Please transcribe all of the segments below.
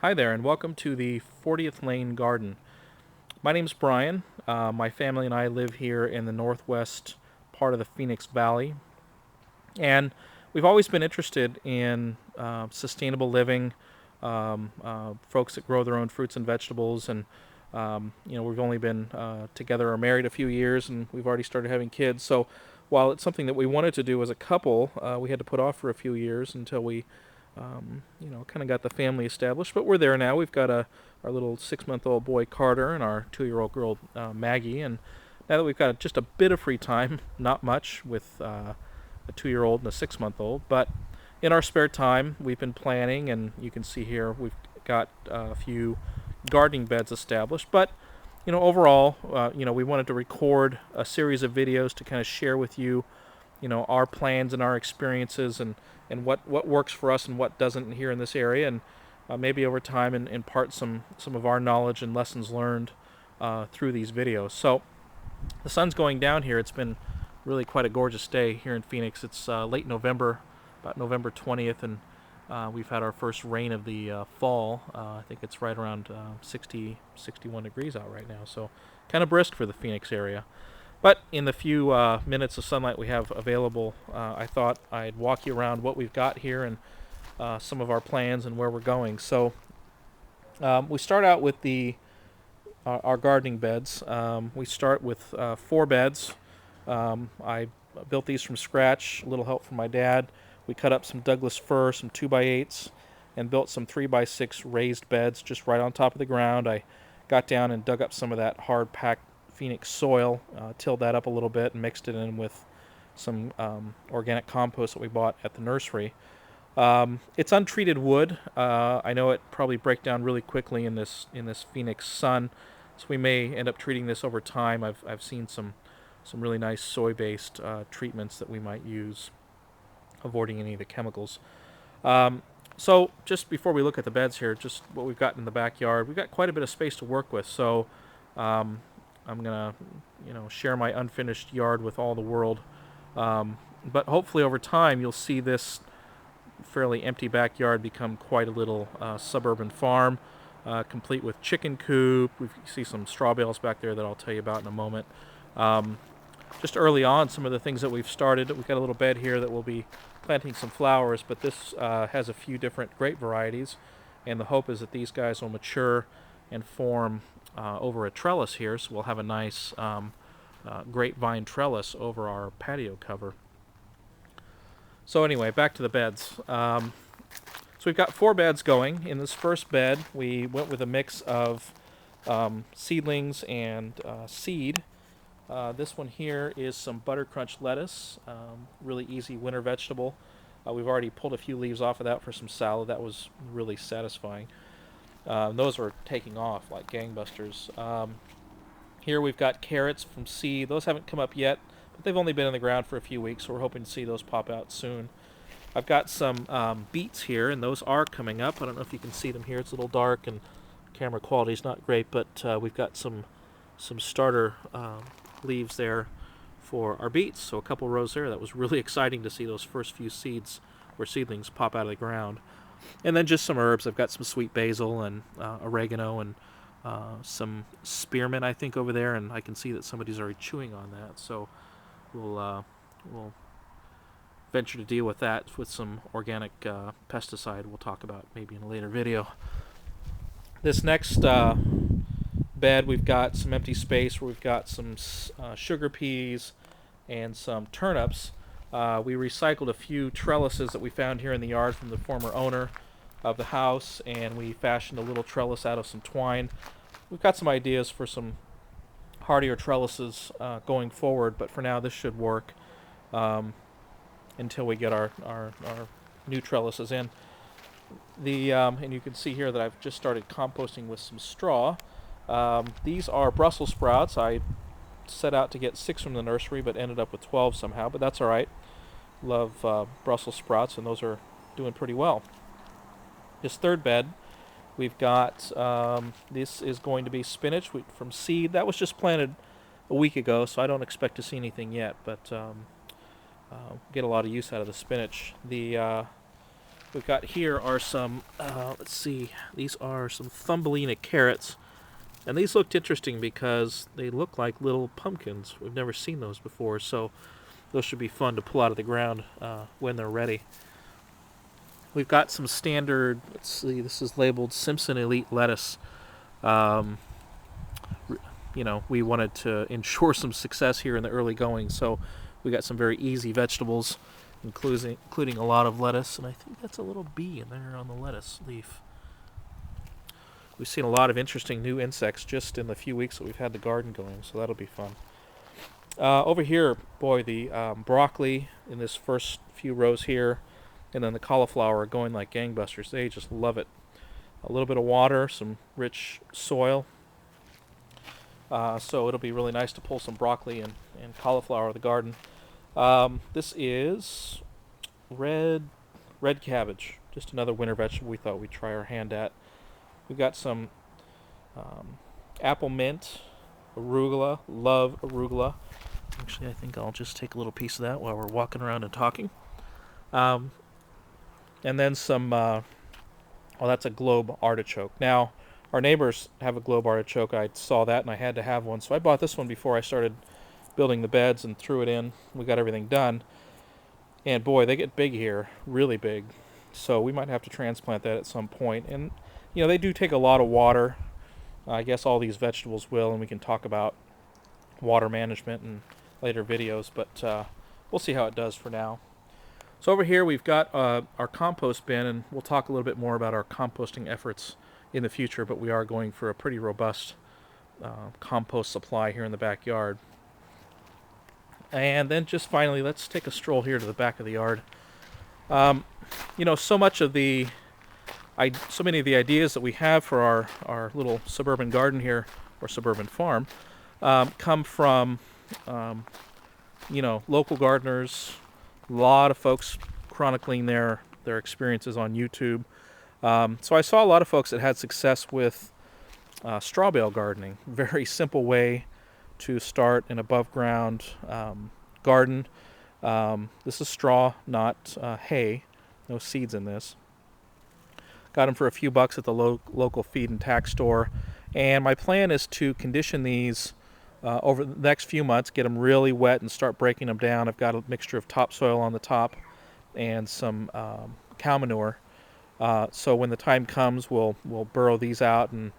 Hi there, and welcome to the 40th Lane Garden. My name's Brian. My family and I live here in the northwest part of the Phoenix Valley, and we've always been interested in sustainable living, folks that grow their own fruits and vegetables, and we've only been together or married a few years, and we've already started having kids. So, while it's something that we wanted to do as a couple, we had to put off for a few years until we kind of got the family established. But we're there now. We've got our little 6-month-old boy Carter and our 2-year-old girl Maggie. And now that we've got just a bit of free time, not much with a 2-year-old and a 6-month-old, but in our spare time, we've been planning, and you can see here we've got a few gardening beds established. But overall, we wanted to record a series of videos to kind of share with you, our plans and our experiences, and what works for us and what doesn't here in this area, and maybe over time and impart some of our knowledge and lessons learned through these videos. So the sun's going down here. It's been really quite a gorgeous day here in Phoenix. It's late November, about November 20th, and we've had our first rain of the fall. I think it's right around 60, 61 degrees out right now, so kind of brisk for the Phoenix area. But in the few minutes of sunlight we have available, I thought I'd walk you around what we've got here and some of our plans and where we're going. So we start out with our gardening beds. We start with 4 beds. I built these from scratch, a little help from my dad. We cut up some Douglas fir, some 2x8s, and built some 3x6 raised beds just right on top of the ground. I got down and dug up some of that hard packed Phoenix soil, tilled that up a little bit, and mixed it in with some organic compost that we bought at the nursery. It's untreated wood. I know it probably breaks down really quickly in this Phoenix sun, so we may end up treating this over time. I've seen some really nice soy-based treatments that we might use, avoiding any of the chemicals. So just before we look at the beds here, just what we've got in the backyard, we've got quite a bit of space to work with. So I'm gonna, share my unfinished yard with all the world. But hopefully over time you'll see this fairly empty backyard become quite a little suburban farm, complete with chicken coop. We see some straw bales back there that I'll tell you about in a moment. Just early on, some of the things that we've started, we've got a little bed here that we'll be planting some flowers, but this has a few different grape varieties, and the hope is that these guys will mature and form over a trellis here, so we'll have a nice grapevine trellis over our patio cover. So anyway, back to the beds. So we've got 4 beds going. In this first bed, we went with a mix of seedlings and seed. This one here is some butter crunch lettuce, really easy winter vegetable. We've already pulled a few leaves off of that for some salad. That was really satisfying. Those are taking off like gangbusters. Here we've got carrots from seed. Those haven't come up yet, but they've only been in the ground for a few weeks, so we're hoping to see those pop out soon. I've got some beets here, and those are coming up. I don't know if you can see them here. It's a little dark, and camera quality is not great, but we've got some starter leaves there for our beets. So a couple rows there. That was really exciting to see those first few seeds or seedlings pop out of the ground. And then just some herbs. I've got some sweet basil and oregano and some spearmint, I think, over there, and I can see that somebody's already chewing on that. So we'll venture to deal with that with some organic pesticide we'll talk about maybe in a later video. This next bed, we've got some empty space where we've got some sugar peas and some turnips. We recycled a few trellises that we found here in the yard from the former owner of the house, and we fashioned a little trellis out of some twine. We've got some ideas for some hardier trellises going forward, but for now this should work until we get our new trellises in. And you can see here that I've just started composting with some straw. These are Brussels sprouts. I set out to get 6 from the nursery, but ended up with 12 somehow, but that's all right. Love Brussels sprouts, and those are doing pretty well. This third bed, we've got, this is going to be spinach from seed. That was just planted a week ago, so I don't expect to see anything yet, but get a lot of use out of the spinach. The we've got here are some, let's see, these are some Thumbelina carrots. And these looked interesting because they look like little pumpkins. We've never seen those before, so those should be fun to pull out of the ground when they're ready. We've got some standard, let's see, this is labeled Simpson Elite lettuce. Um, we wanted to ensure some success here in the early going, so we got some very easy vegetables, including a lot of lettuce, and I think that's a little bee in there on the lettuce leaf. We've seen a lot of interesting new insects just in the few weeks that we've had the garden going, so that'll be fun. Over here, boy, the broccoli in this first few rows here, and then the cauliflower are going like gangbusters. They just love it. A little bit of water, some rich soil. So it'll be really nice to pull some broccoli and cauliflower out of the garden. This is red cabbage, just another winter vegetable we thought we'd try our hand at. We've got some apple mint, arugula, love arugula. Actually, I think I'll just take a little piece of that while we're walking around and talking. And then some, that's a globe artichoke. Now, our neighbors have a globe artichoke. I saw that and I had to have one. So I bought this one before I started building the beds and threw it in. We got everything done. And boy, they get big here, really big. So we might have to transplant that at some point. And they do take a lot of water. I guess all these vegetables will, and we can talk about water management in later videos, but we'll see how it does for now. So over here we've got our compost bin, and we'll talk a little bit more about our composting efforts in the future, but we are going for a pretty robust compost supply here in the backyard. And then just finally, let's take a stroll here to the back of the yard. So many of the ideas that we have for our little suburban garden here, or suburban farm, come from, local gardeners, a lot of folks chronicling their experiences on YouTube. So I saw a lot of folks that had success with straw bale gardening. Very simple way to start an above ground garden. This is straw, not hay. No seeds in this. Got them for a few bucks at the local feed and tack store. And my plan is to condition these over the next few months, get them really wet and start breaking them down. I've got a mixture of topsoil on the top and some cow manure. So when the time comes, we'll burrow these out and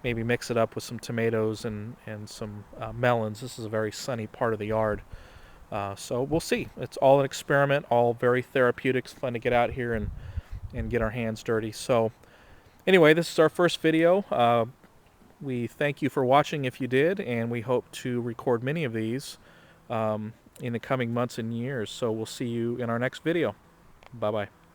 maybe mix it up with some tomatoes and some melons. This is a very sunny part of the yard. So we'll see. It's all an experiment, all very therapeutic. It's fun to get out here and get our hands dirty. So anyway, this is our first video. We thank you for watching if you did, and we hope to record many of these in the coming months and years. So we'll see you in our next video. Bye-bye.